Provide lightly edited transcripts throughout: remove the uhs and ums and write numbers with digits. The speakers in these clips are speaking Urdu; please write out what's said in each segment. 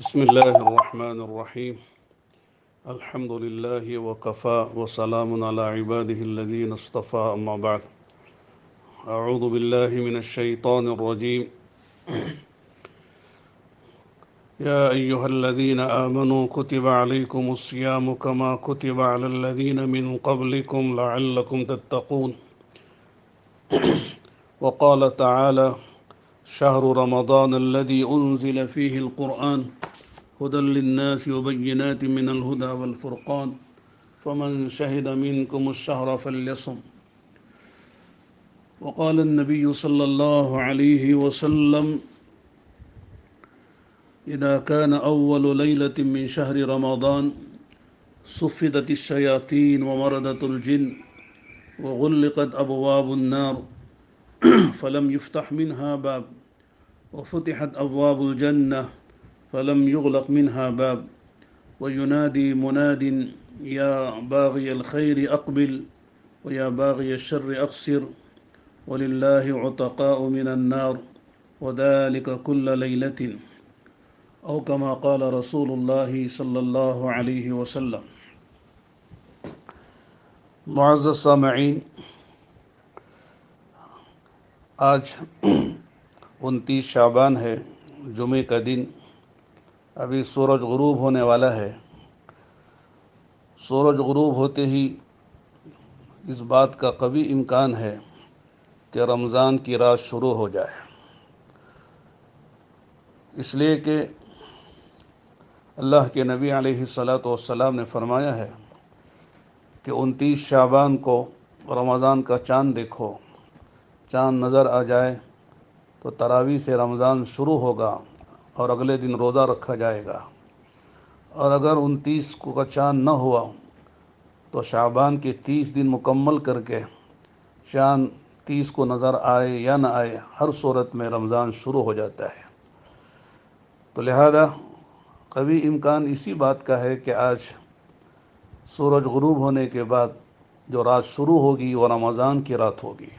بسم الله الرحمن الرحيم. الحمد لله وكفى وسلام على عباده الذين اصطفى، أما بعد. أعوذ بالله من الشيطان الرجيم. يا أيها الذين آمنوا كتب عليكم الصيام كما كتب على الذين من قبلكم لعلكم تتقون. وقال تعالى: شهر رمضان الذي أنزل فيه القرآن هدى للناس وبينات من الهدى والفرقان فمن شهد منكم الشهر فليصم. وقال النبي صلى الله عليه وسلم: إذا كان أول ليلة من شهر رمضان صفدت الشياطين ومردت الجن وغلقت أبواب النار فلم يفتح منها باب وفتحت أبواب الجنة فلم يغلق منها باب وينادي مناد: يا باغي الخير أقبل ويا باغي الشر أقصر ولله عتقاء من النار وذلك كل ليلة، او كما قال رسول اللہ صلی اللہ علیہ وسلم۔ معزز سامعین، آج 29 شعبان ہے، جمعے کا دن۔ ابھی سورج غروب ہونے والا ہے۔ سورج غروب ہوتے ہی اس بات کا قوی امکان ہے کہ رمضان کی رات شروع ہو جائے، اس لیے کہ اللہ کے نبی علیہ الصلاۃ والسلام نے فرمایا ہے کہ 29 شعبان کو رمضان کا چاند دیکھو، چاند نظر آ جائے تو تراویح سے رمضان شروع ہوگا اور اگلے دن روزہ رکھا جائے گا، اور اگر 29 کو کا چاند نہ ہوا تو شعبان کے 30 دن مکمل کر کے چاند 30 کو نظر آئے یا نہ آئے، ہر صورت میں رمضان شروع ہو جاتا ہے۔ تو لہذا قوی امکان اسی بات کا ہے کہ آج سورج غروب ہونے کے بعد جو رات شروع ہوگی وہ رمضان کی رات ہوگی۔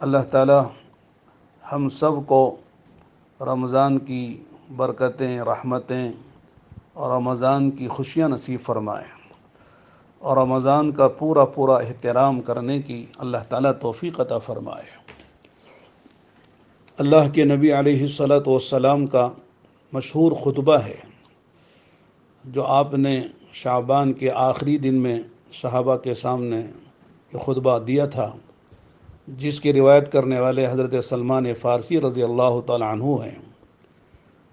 اللہ تعالی ہم سب کو رمضان کی برکتیں، رحمتیں اور رمضان کی خوشیاں نصیب فرمائے، اور رمضان کا پورا احترام کرنے کی اللہ تعالی توفیق عطا فرمائے۔ اللہ کے نبی علیہ الصلاۃ والسلام کا مشہور خطبہ ہے جو آپ نے شعبان کے آخری دن میں صحابہ کے سامنے یہ خطبہ دیا تھا، جس کی روایت کرنے والے حضرت سلمان فارسی رضی اللہ تعالی عنہ ہیں۔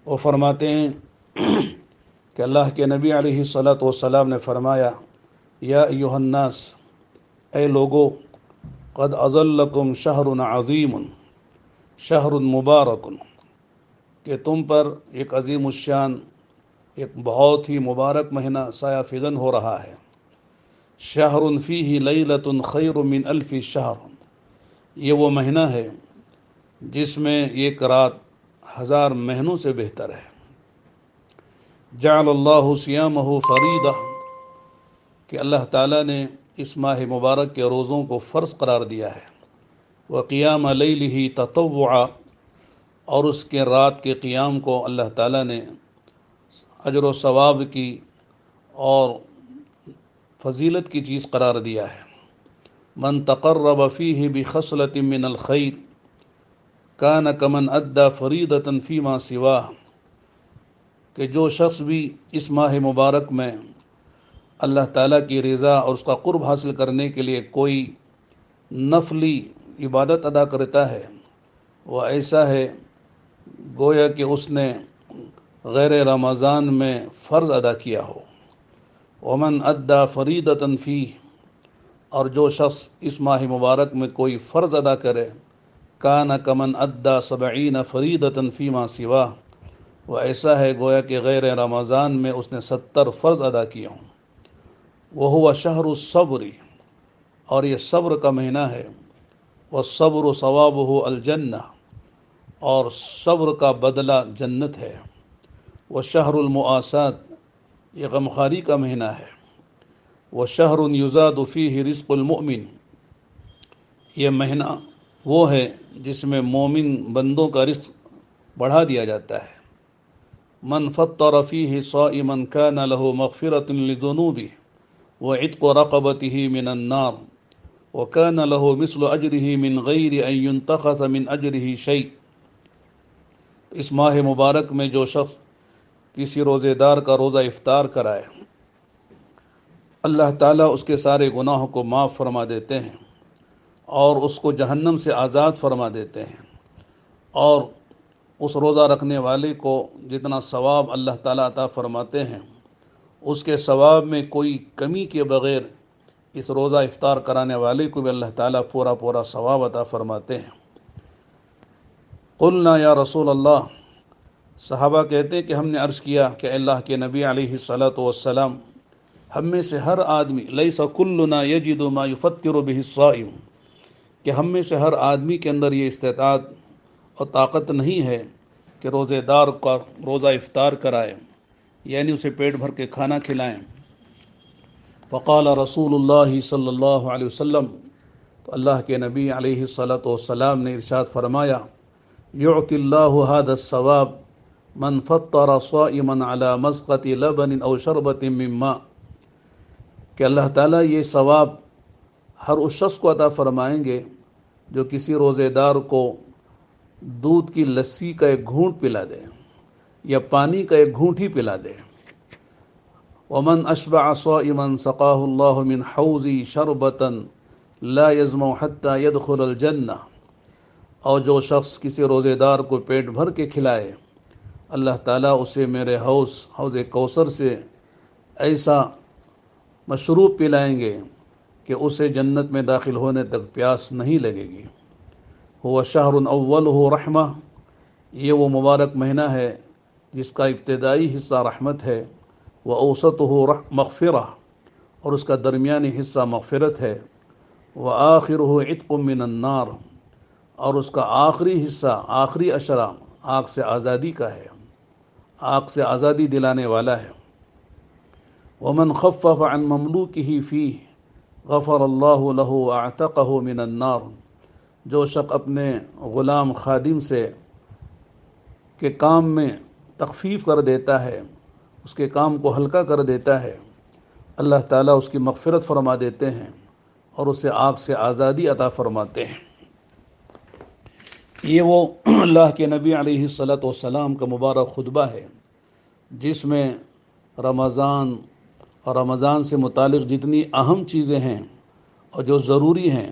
وہ فرماتے ہیں کہ اللہ کے نبی علیہ الصلاۃ والسلام نے فرمایا: یا ایھا الناس، اے لوگو، قد اظلکم شہر عظیم شہر مبارک، کہ تم پر ایک عظیم الشان، ایک بہت ہی مبارک مہینہ سایہ فگن ہو رہا ہے۔ شہر فیہ لیلۃ خیر من الف شہر، یہ وہ مہینہ ہے جس میں ایک رات 1000 مہینوں سے بہتر ہے۔ جعل اللہ صیامہ فریضہ، کہ اللہ تعالیٰ نے اس ماہ مبارک کے روزوں کو فرض قرار دیا ہے۔ وقیام لیلہ تطوعا، اور اس کے رات کے قیام کو اللہ تعالیٰ نے اجر و ثواب کی اور فضیلت کی چیز قرار دیا ہے۔ من تقرب فیہ بخصلۃ من الخیر کان کمن ادی فریضۃ فیما سواہ، کہ جو شخص بھی اس ماہ مبارک میں اللہ تعالیٰ کی رضا اور اس کا قرب حاصل کرنے کے لیے کوئی نفلی عبادت ادا کرتا ہے، وہ ایسا ہے گویا کہ اس نے غیر رمضان میں فرض ادا کیا ہو۔ ومن ادی فریضۃ فیہ، اور جو شخص اس ماہ مبارک میں کوئی فرض ادا کرے، کان کمن ادی 70 فریضۃ فیما سواہ، وہ ایسا ہے گویا کہ غیر رمضان میں اس نے 70 فرض ادا کیے ہوں۔ وہو شہر الصبر، اور یہ صبر کا مہینہ ہے۔ والصبر ثوابہ الجنہ، اور صبر کا بدلہ جنت ہے۔ وشہر المؤاسات، یہ غمخواری کا مہینہ ہے۔ وشہر یزاد فیہ رزق المؤمن، یہ مہینہ وہ ہے جس میں مومن بندوں کا رزق بڑھا دیا جاتا ہے۔ من فطر فيه صائما كان له مغفرة لذنوبه وعتق رقبته من النار وكان له مثل أجره من غير أن ينتقص من أجره شيء۔ اس ماہ مبارک میں جو شخص کسی روزے دار کا روزہ افطار کرائے، اللہ تعالیٰ اس کے سارے گناہوں کو معاف فرما دیتے ہیں اور اس کو جہنم سے آزاد فرما دیتے ہیں، اور اس روزہ رکھنے والے کو جتنا ثواب اللہ تعالیٰ عطا فرماتے ہیں، اس کے ثواب میں کوئی کمی کے بغیر اس روزہ افطار کرانے والے کو بھی اللہ تعالیٰ پورا ثواب عطا فرماتے ہیں۔ قلنا یا رسول اللہ، صحابہ کہتے ہیں کہ ہم نے عرض کیا کہ اللہ کے نبی علیہ الصلاۃ والسلام، ہم میں سے ہر آدمی لیس کلنا یجد ما یفطر به الصائم، کہ ہم میں سے ہر آدمی کے اندر یہ استطاعت اور طاقت نہیں ہے کہ روزے دار کا روزہ افطار کرائے، یعنی اسے پیٹ بھر کے کھانا کھلائیں۔ فقال رسول اللہ صلی اللہ علیہ وسلم، تو اللہ کے نبی علیہ الصلاۃ والسلام نے ارشاد فرمایا، یعطی اللہ هذا الثواب من فطر صائما على مسقط لبن او شربۃ من ماء، کہ اللہ تعالیٰ یہ ثواب ہر اس شخص کو عطا فرمائیں گے جو کسی روزے دار کو دودھ کی لسی کا ایک گھونٹ پلا دے یا پانی کا ایک گھونٹ ہی پلا دے۔ ومن اشبع صائما سقاه الله من حوض شربة لا يظمأ حتى يدخل الجنہ، اور جو شخص کسی روزے دار کو پیٹ بھر کے کھلائے، اللہ تعالیٰ اسے میرے حوض کوثر سے ایسا مشروب پلائیں گے کہ اسے جنت میں داخل ہونے تک پیاس نہیں لگے گی۔ هو شہر اولہ رحمہ، یہ وہ مبارک مہینہ ہے جس کا ابتدائی حصہ رحمت ہے، وأوسطہ مغفرہ، اور اس کا درمیانی حصہ مغفرت ہے، وآخرہ عتق من النار، اور اس کا آخری حصہ، آخری اشرہ آگ سے آزادی کا ہے، آگ سے آزادی دلانے والا ہے۔ ومن خفف عن مملوکہ فیہ غفر اللہ لہ واعتقہ من النار، جو شخص اپنے غلام خادم سے کے کام میں تخفیف کر دیتا ہے، اس کے کام کو ہلکا کر دیتا ہے، اللہ تعالیٰ اس کی مغفرت فرما دیتے ہیں اور اسے آگ سے آزادی عطا فرماتے ہیں۔ یہ وہ اللہ کے نبی علیہ الصلاۃ والسلام کا مبارک خطبہ ہے جس میں رمضان اور رمضان سے متعلق جتنی اہم چیزیں ہیں اور جو ضروری ہیں،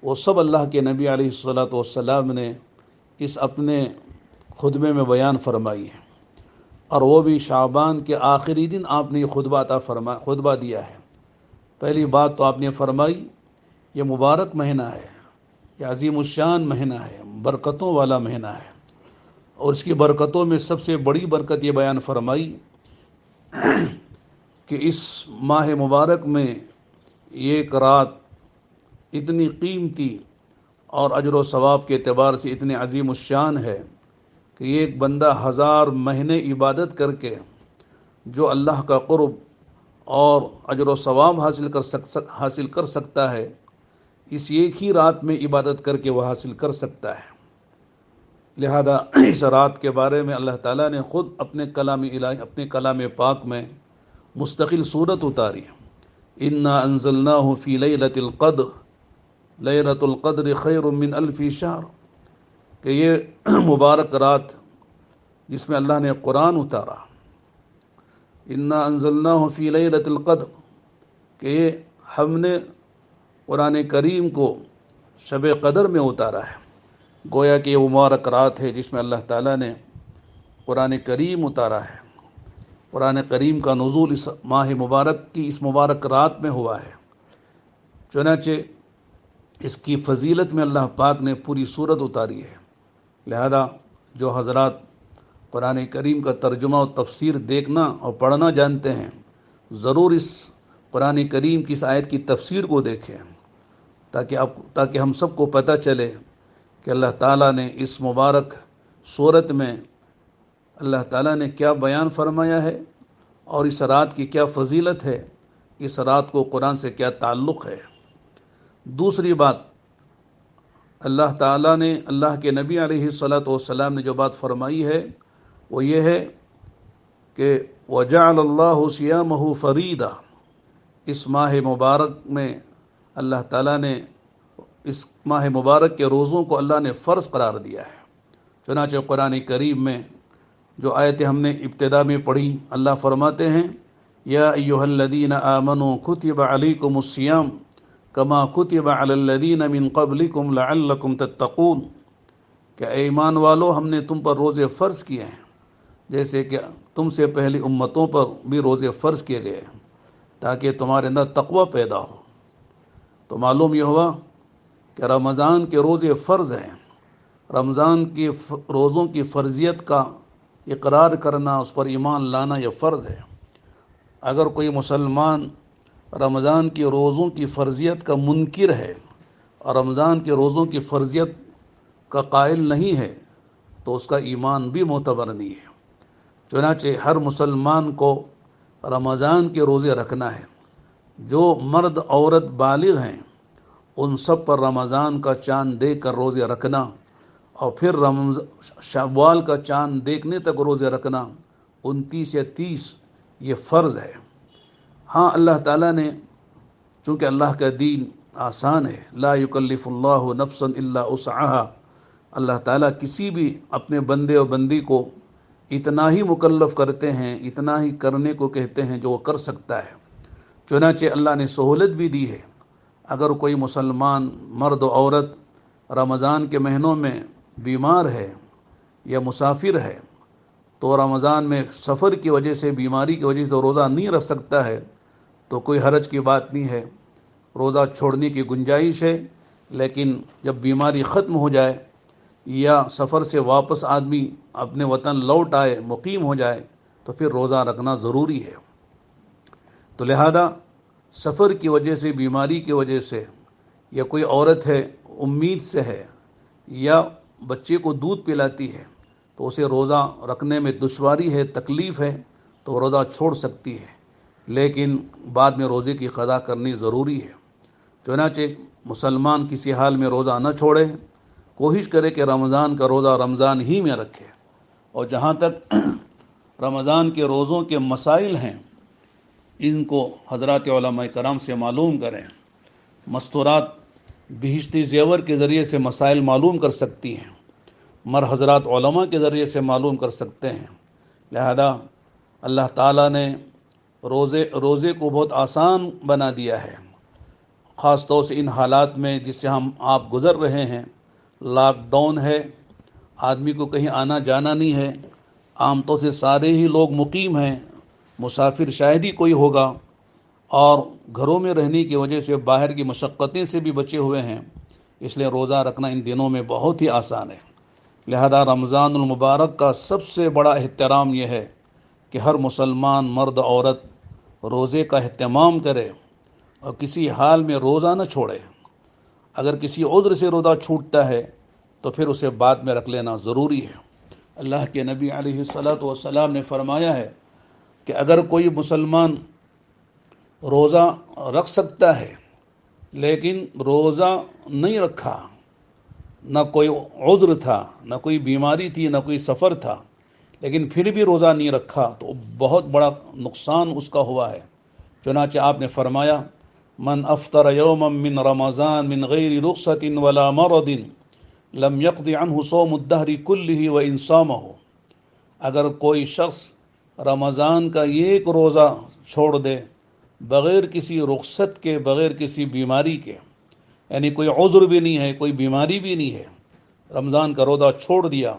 وہ سب اللہ کے نبی علیہ الصلاۃ والسلام نے اس اپنے خطبے میں بیان فرمائی ہے، اور وہ بھی شعبان کے آخری دن آپ نے یہ خطبہ دیا ہے۔ پہلی بات تو آپ نے فرمائی، یہ مبارک مہینہ ہے، یہ عظیم الشان مہینہ ہے، برکتوں والا مہینہ ہے، اور اس کی برکتوں میں سب سے بڑی برکت یہ بیان فرمائی کہ اس ماہ مبارک میں ایک رات اتنی قیمتی اور اجر و ثواب کے اعتبار سے اتنی عظیم الشان ہے کہ ایک بندہ 1000 مہینے عبادت کر کے جو اللہ کا قرب اور اجر و ثواب حاصل کر سکتا ہے، اس ایک ہی رات میں عبادت کر کے وہ حاصل کر سکتا ہے۔ لہذا اس رات کے بارے میں اللہ تعالیٰ نے خود اپنے کلام الہی، اپنے کلام پاک میں مستقل صورت اتاری۔ انا انزلناہ فی لیلۃ القدر، لیلۃ القدر خیر من الف شہر، کہ یہ مبارک رات جس میں اللہ نے قرآن اتارا، انا انزلناہ فی لیلۃ القدر، کہ یہ ہم نے قرآن کریم کو شب قدر میں اتارا ہے۔ گویا کہ یہ مبارک رات ہے جس میں اللہ تعالیٰ نے قرآن کریم اتارا ہے۔ قرآن کریم کا نزول اس ماہ مبارک کی اس مبارک رات میں ہوا ہے، چنانچہ اس کی فضیلت میں اللہ پاک نے پوری صورت اتاری ہے۔ لہذا جو حضرات قرآن کریم کا ترجمہ و تفسیر دیکھنا اور پڑھنا جانتے ہیں، ضرور اس قرآن کریم کی اس آیت کی تفسیر کو دیکھیں، تاکہ ہم سب کو پتہ چلے کہ اللہ تعالیٰ نے اس مبارک صورت میں اللہ تعالیٰ نے کیا بیان فرمایا ہے اور اس رات کی کیا فضیلت ہے، اس رات کو قرآن سے کیا تعلق ہے۔ دوسری بات، اللہ تعالیٰ نے، اللہ کے نبی علیہ الصلاۃ والسلام نے جو بات فرمائی ہے وہ یہ ہے کہ وجعل اللہ صیامہ فریدہ، اس ماہ مبارک میں اللہ تعالیٰ نے اس ماہ مبارک کے روزوں کو اللہ نے فرض قرار دیا ہے۔ چنانچہ قرآن کریم میں جو آیتیں ہم نے ابتدا میں پڑھی، اللہ فرماتے ہیں یا ایھا الذین آمنوا کتب علیکم الصیام کما کتب علی الذین من قبلکم لعلکم تتقون، کہ اے ایمان والو ہم نے تم پر روزے فرض کیے ہیں جیسے کہ تم سے پہلی امتوں پر بھی روزے فرض کیے گئے ہیں تاکہ تمہارے اندر تقوی پیدا ہو۔ تو معلوم یہ ہوا کہ رمضان کے روزے فرض ہیں۔ رمضان کی روزوں کی فرضیت کا اقرار کرنا، اس پر ایمان لانا یہ فرض ہے۔ اگر کوئی مسلمان رمضان کی روزوں کی فرضیت کا منکر ہے اور رمضان کے روزوں کی فرضیت کا قائل نہیں ہے تو اس کا ایمان بھی معتبر نہیں ہے۔ چنانچہ ہر مسلمان کو رمضان کے روزے رکھنا ہے۔ جو مرد عورت بالغ ہیں ان سب پر رمضان کا چاند دیکھ کر روزے رکھنا اور پھر شوال کا چاند دیکھنے تک روزے رکھنا 29 یا 30 یہ فرض ہے۔ ہاں اللہ تعالیٰ نے، چونکہ اللہ کا دین آسان ہے، لا یکلف اللہ نفسا الا وسعها، اللہ تعالیٰ کسی بھی اپنے بندے اور بندی کو اتنا ہی مکلف کرتے ہیں، اتنا ہی کرنے کو کہتے ہیں جو وہ کر سکتا ہے۔ چنانچہ اللہ نے سہولت بھی دی ہے۔ اگر کوئی مسلمان مرد و عورت رمضان کے مہینوں میں بیمار ہے یا مسافر ہے تو رمضان میں سفر کی وجہ سے، بیماری کی وجہ سے روزہ نہیں رکھ سکتا ہے تو کوئی حرج کی بات نہیں ہے، روزہ چھوڑنے کی گنجائش ہے۔ لیکن جب بیماری ختم ہو جائے یا سفر سے واپس آدمی اپنے وطن لوٹ آئے، مقیم ہو جائے تو پھر روزہ رکھنا ضروری ہے۔ تو لہذا سفر کی وجہ سے، بیماری کی وجہ سے، یا کوئی عورت ہے امید سے ہے یا بچے کو دودھ پلاتی ہے تو اسے روزہ رکھنے میں دشواری ہے، تکلیف ہے تو روزہ چھوڑ سکتی ہے، لیکن بعد میں روزے کی قضا کرنی ضروری ہے۔ چنانچہ مسلمان کسی حال میں روزہ نہ چھوڑے، کوشش کرے کہ رمضان کا روزہ رمضان ہی میں رکھے۔ اور جہاں تک رمضان کے روزوں کے مسائل ہیں ان کو حضرات علماء کرام سے معلوم کریں۔ مستورات بہشتی زیور کے ذریعے سے مسائل معلوم کر سکتی ہیں، حضرات علماء کے ذریعے سے معلوم کر سکتے ہیں۔ لہذا اللہ تعالیٰ نے روزے کو بہت آسان بنا دیا ہے، خاص طور سے ان حالات میں جس سے آپ گزر رہے ہیں۔ لاک ڈاؤن ہے، آدمی کو کہیں آنا جانا نہیں ہے، عام طور سے سارے ہی لوگ مقیم ہیں، مسافر شاید ہی کوئی ہوگا، اور گھروں میں رہنے کی وجہ سے باہر کی مشقتیں سے بھی بچے ہوئے ہیں، اس لیے روزہ رکھنا ان دنوں میں بہت ہی آسان ہے۔ لہذا رمضان المبارک کا سب سے بڑا احترام یہ ہے کہ ہر مسلمان مرد عورت روزے کا اہتمام کرے اور کسی حال میں روزہ نہ چھوڑے۔ اگر کسی عذر سے روزہ چھوٹتا ہے تو پھر اسے بعد میں رکھ لینا ضروری ہے۔ اللہ کے نبی علیہ الصلاۃ والسلام نے فرمایا ہے کہ اگر کوئی مسلمان روزہ رکھ سکتا ہے لیکن روزہ نہیں رکھا، نہ کوئی عذر تھا، نہ کوئی بیماری تھی، نہ کوئی سفر تھا، لیکن پھر بھی روزہ نہیں رکھا تو بہت بڑا نقصان اس کا ہوا ہے۔ چنانچہ آپ نے فرمایا من افطر یوما من رمضان من غیر رخصۃ ولا مرض لم یقض عنہ صوم الدہر کلہ وان صامہ، اگر کوئی شخص رمضان کا ایک روزہ چھوڑ دے بغیر کسی رخصت کے، بغیر کسی بیماری کے، یعنی کوئی عذر بھی نہیں ہے، کوئی بیماری بھی نہیں ہے، رمضان کا روزہ چھوڑ دیا،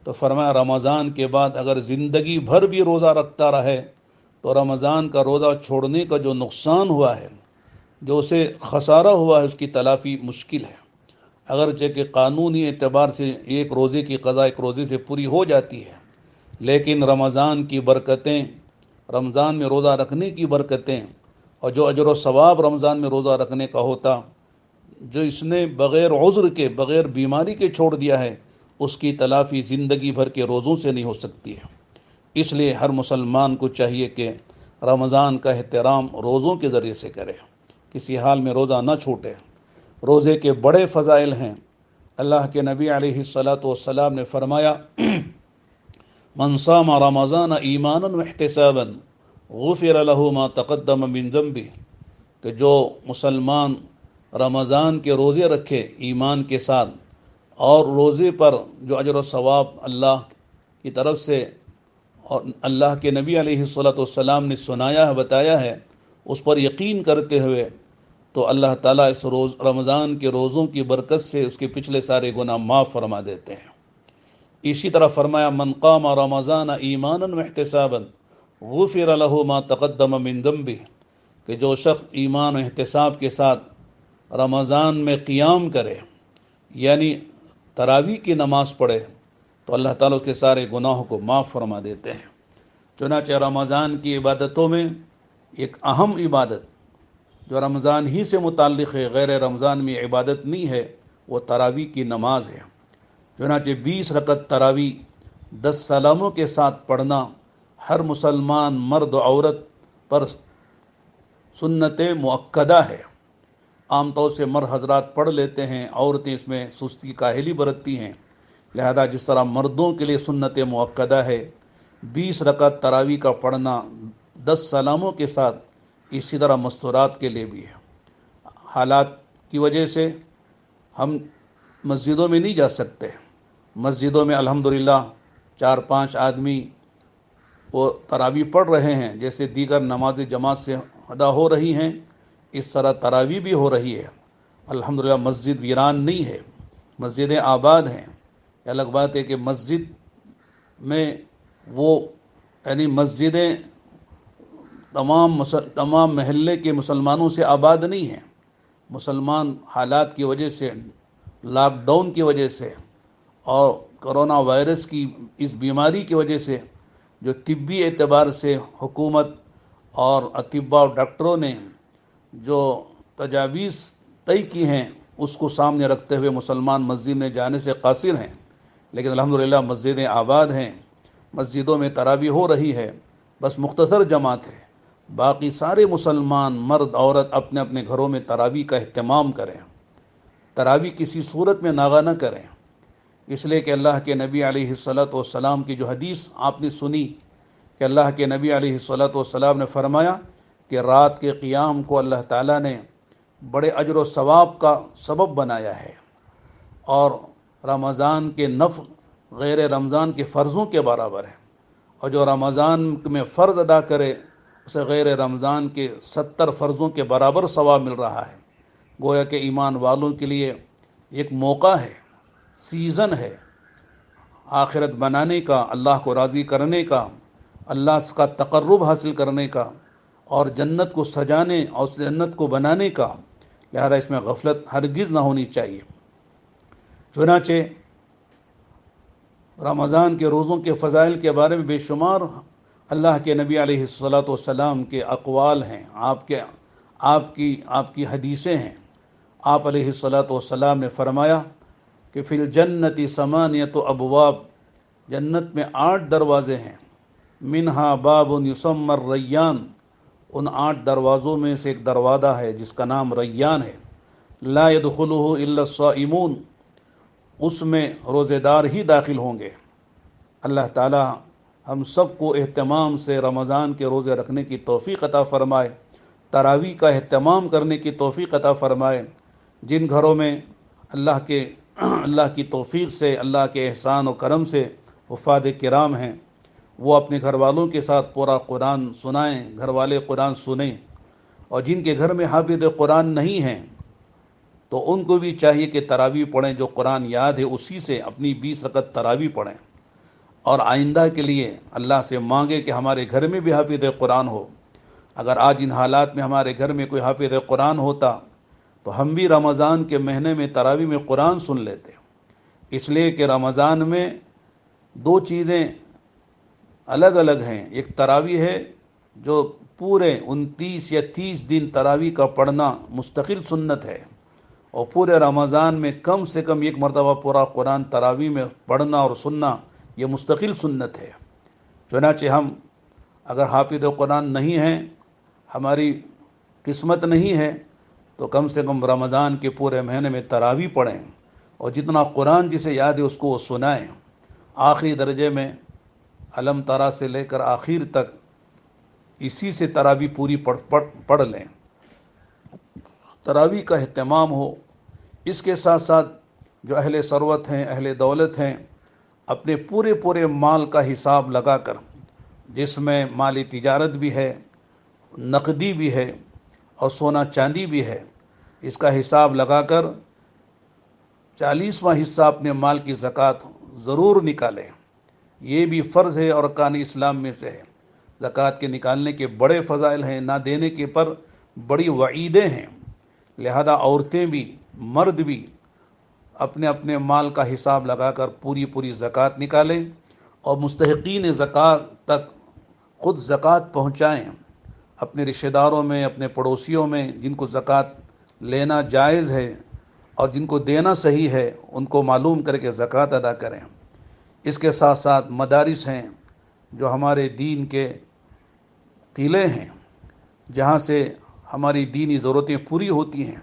تو فرمایا رمضان کے بعد اگر زندگی بھر بھی روزہ رکھتا رہے تو رمضان کا روزہ چھوڑنے کا جو نقصان ہوا ہے، جو اسے خسارہ ہوا ہے، اس کی تلافی مشکل ہے۔ اگرچہ کہ قانونی اعتبار سے ایک روزے کی قضا ایک روزے سے پوری ہو جاتی ہے، لیکن رمضان کی برکتیں، رمضان میں روزہ رکھنے کی برکتیں اور جو اجر و ثواب رمضان میں روزہ رکھنے کا ہوتا، جو اس نے بغیر عذر کے، بغیر بیماری کے چھوڑ دیا ہے، اس کی تلافی زندگی بھر کے روزوں سے نہیں ہو سکتی ہے۔ اس لیے ہر مسلمان کو چاہیے کہ رمضان کا احترام روزوں کے ذریعے سے کرے، کسی حال میں روزہ نہ چھوٹے۔ روزے کے بڑے فضائل ہیں۔ اللہ کے نبی علیہ الصلاۃ والسلام نے فرمایا من صام رمضان ایمانا واحتسابا غفر له ما تقدم من ذنبه، کہ جو مسلمان رمضان کے روزے رکھے ایمان کے ساتھ، اور روزے پر جو اجر و ثواب اللہ کی طرف سے اور اللہ کے نبی علیہ الصلاۃ والسلام نے سنایا ہے، بتایا ہے، اس پر یقین کرتے ہوئے، تو اللہ تعالیٰ اس رمضان کے روزوں کی برکت سے اس کے پچھلے سارے گناہ معاف فرما دیتے ہیں۔ اسی طرح فرمایا من قام رمضان ایمانا واحتسابا غفر له ما تقدم من ذنبه، کہ جو شخص ایمان و احتساب کے ساتھ رمضان میں قیام کرے، یعنی تراویح کی نماز پڑھے، تو اللہ تعالیٰ اس کے سارے گناہوں کو معاف فرما دیتے ہیں۔ چنانچہ رمضان کی عبادتوں میں ایک اہم عبادت جو رمضان ہی سے متعلق ہے، غیر رمضان میں عبادت نہیں ہے، وہ تراویح کی نماز ہے۔ چنانچہ 20 رکعت تراویح 10 سلاموں کے ساتھ پڑھنا ہر مسلمان مرد و عورت پر سنت مؤکدہ ہے۔ عام طور سے مرد حضرات پڑھ لیتے ہیں، عورتیں اس میں سستی کاہلی برتتی ہیں، لہذا جس طرح مردوں کے لیے سنت مؤکدہ ہے 20 رکعت تراویح کا پڑھنا 10 سلاموں کے ساتھ، اسی طرح مستورات کے لیے بھی ہے۔ حالات کی وجہ سے ہم مسجدوں میں نہیں جا سکتے، مسجدوں میں الحمدللہ 4-5 آدمی وہ تراویح پڑھ رہے ہیں، جیسے دیگر نماز جماعت سے ادا ہو رہی ہیں، اس طرح تراویح بھی ہو رہی ہے۔ الحمدللہ مسجد ویران نہیں ہے، مسجدیں آباد ہیں۔ الگ بات ہے کہ مسجد میں وہ یعنی مسجدیں تمام محلے کے مسلمانوں سے آباد نہیں ہیں۔ مسلمان حالات کی وجہ سے، لاک ڈاؤن کی وجہ سے اور کرونا وائرس کی اس بیماری کی وجہ سے، جو طبی اعتبار سے حکومت اور اطباء اور ڈاکٹروں نے جو تجاویز طے کی ہیں، اس کو سامنے رکھتے ہوئے مسلمان مسجد میں جانے سے قاصر ہیں، لیکن الحمدللہ مسجدیں آباد ہیں، مسجدوں میں تراویح ہو رہی ہے، بس مختصر جماعت ہے۔ باقی سارے مسلمان مرد عورت اپنے اپنے گھروں میں تراویح کا اہتمام کریں، تراویح کسی صورت میں ناغہ نہ کریں، اس لیے کہ اللہ کے نبی علیہ الصلاۃ والسلام کی جو حدیث آپ نے سنی کہ اللہ کے نبی علیہ الصلاۃ والسلام نے فرمایا کہ رات کے قیام کو اللہ تعالیٰ نے بڑے اجر و ثواب کا سبب بنایا ہے، اور رمضان کے نفل غیر رمضان کے فرضوں کے برابر ہے، اور جو رمضان میں فرض ادا کرے اسے غیر رمضان کے 70 فرضوں کے برابر ثواب مل رہا ہے۔ گویا کہ ایمان والوں کے لیے ایک موقع ہے، سیزن ہے آخرت بنانے کا، اللہ کو راضی کرنے کا، اللہ کا تقرب حاصل کرنے کا، اور جنت کو سجانے اور اس جنت کو بنانے کا، لہذا اس میں غفلت ہرگز نہ ہونی چاہیے۔ چنانچہ رمضان کے روزوں کے فضائل کے بارے میں بے شمار اللہ کے نبی علیہ الصلاۃ والسلام کے اقوال ہیں، آپ کی حدیثیں ہیں۔ آپ علیہ الصلاۃ والسلام نے فرمایا کہ فی الجنت 8 ابواب، جنت میں 8 دروازے ہیں، منہا باب یسمی الریان، ان 8 دروازوں میں سے ایک دروازہ ہے جس کا نام ریان ہے، لا يدخلہ الا الصائمون، اس میں روزے دار ہی داخل ہوں گے۔ اللہ تعالی ہم سب کو اہتمام سے رمضان کے روزے رکھنے کی توفیق عطا فرمائے، تراویح کا اہتمام کرنے کی توفیق عطا فرمائے۔ جن گھروں میں اللہ کی توفیق سے، اللہ کے احسان و کرم سے حفاظ کرام ہیں، وہ اپنے گھر والوں کے ساتھ پورا قرآن سنائیں، گھر والے قرآن سنیں، اور جن کے گھر میں حافظ قرآن نہیں ہیں تو ان کو بھی چاہیے کہ تراویح پڑھیں، جو قرآن یاد ہے اسی سے اپنی 20 رکعت تراویح پڑھیں، اور آئندہ کے لیے اللہ سے مانگے کہ ہمارے گھر میں بھی حافظ قرآن ہو۔ اگر آج ان حالات میں ہمارے گھر میں کوئی حافظ قرآن ہوتا تو ہم بھی رمضان کے مہینے میں تراویح میں قرآن سن لیتے، اس لیے کہ رمضان میں 2 چیزیں الگ الگ ہیں۔ ایک تراویح ہے جو پورے 29 یا 30 دن تراویح کا پڑھنا مستقل سنت ہے، اور پورے رمضان میں کم سے کم 1 مرتبہ پورا قرآن تراویح میں پڑھنا اور سننا، یہ مستقل سنت ہے۔ چنانچہ ہم اگر حافظ قرآن نہیں ہیں، ہماری قسمت نہیں ہے، تو کم سے کم رمضان کے پورے مہینے میں تراویح پڑھیں، اور جتنا قرآن جسے یاد ہے اس کو وہ سنائیں۔ آخری درجے میں علم ترا سے لے کر آخر تک اسی سے تراویح پوری پڑھ لیں، تراویح کا اہتمام ہو۔ اس کے ساتھ ساتھ جو اہل ثروت ہیں، اہل دولت ہیں، اپنے پورے مال کا حساب لگا کر، جس میں مالی تجارت بھی ہے، نقدی بھی ہے اور سونا چاندی بھی ہے، اس کا حساب لگا کر 40واں حصہ اپنے مال کی زکوٰۃ ضرور نکالیں۔ یہ بھی فرض ہے اور ارکان اسلام میں سے ہے۔ زکوٰۃ کے نکالنے کے بڑے فضائل ہیں، نہ دینے کے پر بڑی وعیدیں ہیں، لہذا عورتیں بھی مرد بھی اپنے اپنے مال کا حساب لگا کر پوری زکوٰۃ نکالیں اور مستحقین زکوٰۃ تک خود زکوٰۃ پہنچائیں، اپنے رشتہ داروں میں، اپنے پڑوسیوں میں جن کو زکوٰۃ لینا جائز ہے اور جن کو دینا صحیح ہے، ان کو معلوم کر کے زکوٰۃ ادا کریں۔ اس کے ساتھ ساتھ مدارس ہیں جو ہمارے دین کے قلعے ہیں، جہاں سے ہماری دینی ضرورتیں پوری ہوتی ہیں،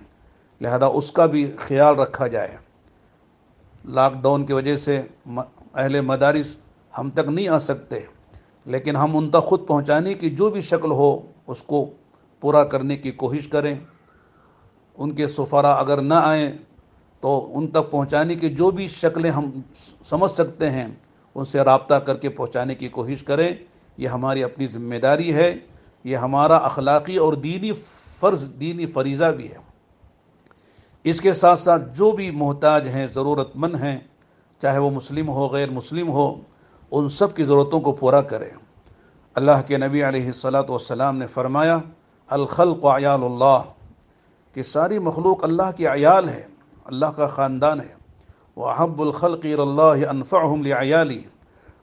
لہذا اس کا بھی خیال رکھا جائے۔ لاک ڈاؤن کی وجہ سے اہل مدارس ہم تک نہیں آ سکتے، لیکن ہم ان تک خود پہنچانے کی جو بھی شکل ہو اس کو پورا کرنے کی کوشش کریں۔ ان کے سفراء اگر نہ آئیں تو ان تک پہنچانے کی جو بھی شکلیں ہم سمجھ سکتے ہیں ان سے رابطہ کر کے پہنچانے کی کوشش کریں۔ یہ ہماری اپنی ذمہ داری ہے، یہ ہمارا اخلاقی اور دینی فرض، دینی فریضہ بھی ہے۔ اس کے ساتھ ساتھ جو بھی محتاج ہیں، ضرورت مند ہیں، چاہے وہ مسلم ہو غیر مسلم ہو، ان سب کی ضرورتوں کو پورا کریں۔ اللہ کے نبی علیہ الصلاۃ والسلام نے فرمایا، الخلق عیال اللہ، کہ ساری مخلوق اللہ کی عیال ہے، اللہ کا خاندان ہے۔ وَأَحَبُّ الْخَلْقِ إِلَى اللَّهِ أَنْفَعُهُمْ لِعَيَالِهِ،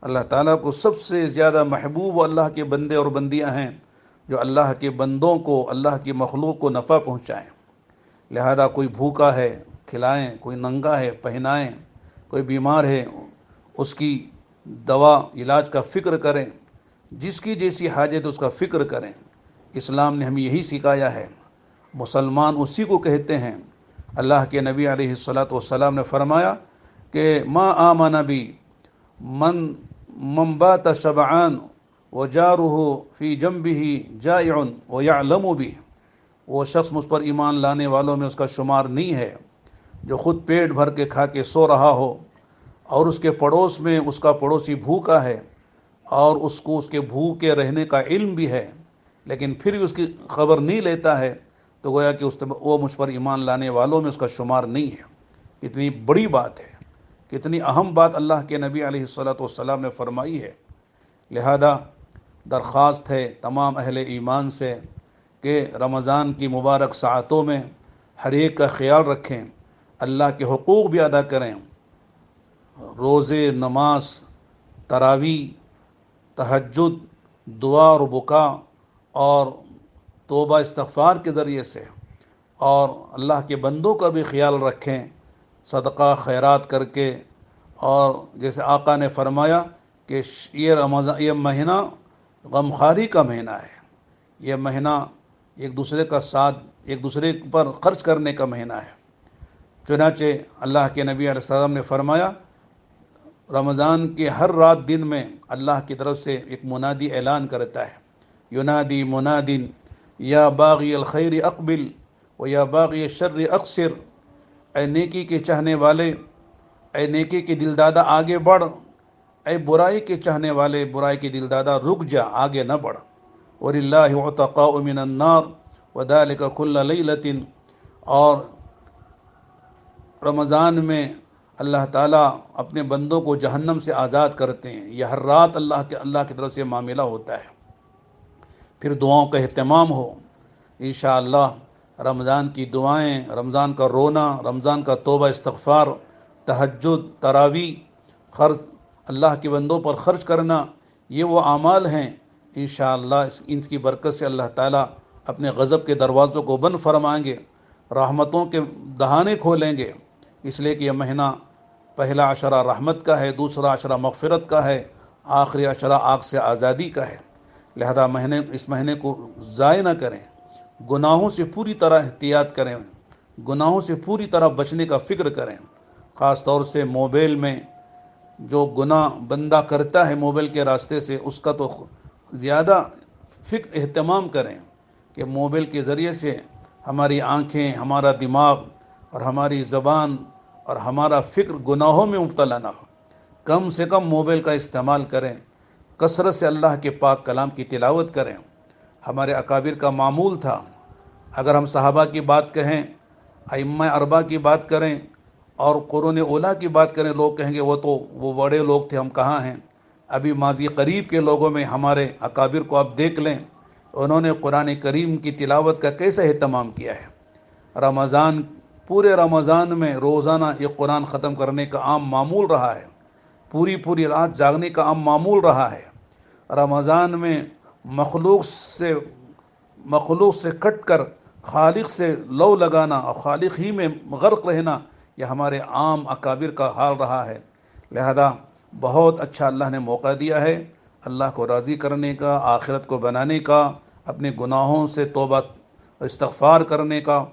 اللہ تعالیٰ کو سب سے زیادہ محبوب وہ اللہ کے بندے اور بندیاں ہیں جو اللہ کے بندوں کو، اللہ کی مخلوق کو نفع پہنچائیں۔ لہذا کوئی بھوکا ہے کھلائیں، کوئی ننگا ہے پہنائیں، کوئی بیمار ہے اس کی دوا علاج کا فکر کریں، جس کی جیسی حاجت اس کا فکر کریں۔ اسلام نے ہمیں یہی سکھایا ہے، مسلمان اسی کو کہتے ہیں۔ اللہ کے نبی علیہ الصلاۃ والسلام نے فرمایا کہ ما آمن بی من بات شبعان وجارہ فی جنبہ جائع ویعلم بہ، وہ شخص مجھ پر ایمان لانے والوں میں اس کا شمار نہیں ہے جو خود پیٹ بھر کے کھا کے سو رہا ہو اور اس کے پڑوس میں اس کا پڑوسی بھوکا ہے اور اس کو اس کے بھوکے رہنے کا علم بھی ہے، لیکن پھر بھی اس کی خبر نہیں لیتا ہے، تو گویا کہ وہ مجھ پر ایمان لانے والوں میں اس کا شمار نہیں ہے۔ کتنی بڑی بات ہے، کتنی اہم بات اللہ کے نبی علیہ الصلاۃ والسلام نے فرمائی ہے۔ لہذا درخواست ہے تمام اہل ایمان سے کہ رمضان کی مبارک ساعتوں میں ہر ایک کا خیال رکھیں، اللہ کے حقوق بھی ادا کریں، روزے، نماز، تراویح، تہجد، دعا اور بکا اور توبہ استغفار کے ذریعے سے، اور اللہ کے بندوں کا بھی خیال رکھیں صدقہ خیرات کر کے۔ اور جیسے آقا نے فرمایا کہ یہ مہینہ غمخواری کا مہینہ ہے، یہ مہینہ ایک دوسرے کا ساتھ، ایک دوسرے پر خرچ کرنے کا مہینہ ہے۔ چنانچہ اللہ کے نبی علیہ السلام نے فرمایا، رمضان کے ہر رات دن میں اللہ کی طرف سے ایک منادی اعلان کرتا ہے، ینادی منادن یا باغی الخیر اقبل و یا باغی الشر اقصر، اے نیکی کے چاہنے والے، اے نیکی کے دل دادا آگے بڑھ، اے برائی کے چاہنے والے، برائی کے دل دادا رک جا، آگے نہ بڑھ۔ وَلِلَّهِ عُتَقَاءُ مِنَ النَّارِ وَذَلِكَ كُلَّ لَيْلَةٍ، اور رمضان میں اللہ تعالیٰ اپنے بندوں کو جہنم سے آزاد کرتے ہیں، یہ ہر رات اللہ کی طرف سے معاملہ ہوتا ہے۔ پھر دعاؤں کا اہتمام ہو، انشاءاللہ رمضان کی دعائیں، رمضان کا رونا، رمضان کا توبہ استغفار، تہجد، تراویح، خرچ، اللہ کے بندوں پر خرچ کرنا، یہ وہ اعمال ہیں انشاءاللہ ان کی برکت سے اللہ تعالیٰ اپنے غضب کے دروازوں کو بند فرمائیں گے، رحمتوں کے دہانے کھولیں گے، اس لیے کہ یہ مہینہ پہلا عشرہ رحمت کا ہے، دوسرا عشرہ مغفرت کا ہے، آخری عشرہ آگ سے آزادی کا ہے۔ لہذا اس مہینے کو ضائع نہ کریں، گناہوں سے پوری طرح احتیاط کریں، گناہوں سے پوری طرح بچنے کا فکر کریں، خاص طور سے موبائل میں جو گناہ بندہ کرتا ہے موبائل کے راستے سے، اس کا تو زیادہ اہتمام کریں کہ موبائل کے ذریعے سے ہماری آنکھیں، ہمارا دماغ اور ہماری زبان اور ہمارا فکر گناہوں میں مبتلا نہ ہو۔ کم سے کم موبائل کا استعمال کریں، کثرت سے اللہ کے پاک کلام کی تلاوت کریں۔ ہمارے اکابر کا معمول تھا، اگر ہم صحابہ کی بات کہیں، ائمہ اربعہ کی بات کریں اور قرون اولیٰ کی بات کریں، لوگ کہیں گے وہ بڑے لوگ تھے، ہم کہاں ہیں۔ ابھی ماضی قریب کے لوگوں میں ہمارے اکابر کو آپ دیکھ لیں، انہوں نے قرآن کریم کی تلاوت کا کیسا اہتمام کیا ہے۔ پورے رمضان میں روزانہ یہ قرآن ختم کرنے کا عام معمول رہا ہے، پوری رات جاگنے کا عام معمول رہا ہے۔ رمضان میں مخلوق سے کٹ کر خالق سے لو لگانا اور خالق ہی میں غرق رہنا، یہ ہمارے عام اکابر کا حال رہا ہے۔ لہذا بہت اچھا اللہ نے موقع دیا ہے اللہ کو راضی کرنے کا، آخرت کو بنانے کا، اپنے گناہوں سے توبہ استغفار کرنے کا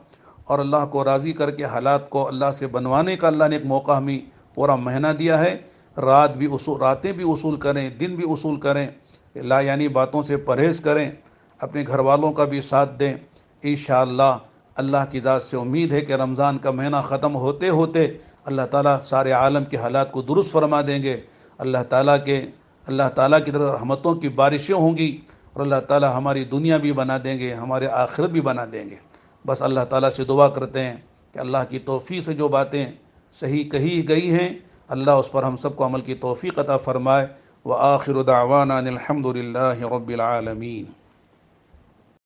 اور اللہ کو راضی کر کے حالات کو اللہ سے بنوانے کا اللہ نے ایک موقع ہمیں پورا مہینہ دیا ہے۔ راتیں بھی اصول کریں، دن بھی اصول کریں، لا یعنی باتوں سے پرہیز کریں، اپنے گھر والوں کا بھی ساتھ دیں۔ انشاءاللہ اللہ کی ذات سے امید ہے کہ رمضان کا مہینہ ختم ہوتے ہوتے اللہ تعالیٰ سارے عالم کے حالات کو درست فرما دیں گے۔ اللہ تعالیٰ کی طرف رحمتوں کی بارشیں ہوں گی اور اللہ تعالیٰ ہماری دنیا بھی بنا دیں گے، ہمارے آخرت بھی بنا دیں گے۔ بس اللہ تعالیٰ سے دعا کرتے ہیں کہ اللہ کی توفیق سے جو باتیں صحیح کہی گئی ہیں، اللہ اس پر ہم سب کو عمل کی توفیق عطا فرمائے۔ وآخر دعوانا الحمد للہ رب العالمین۔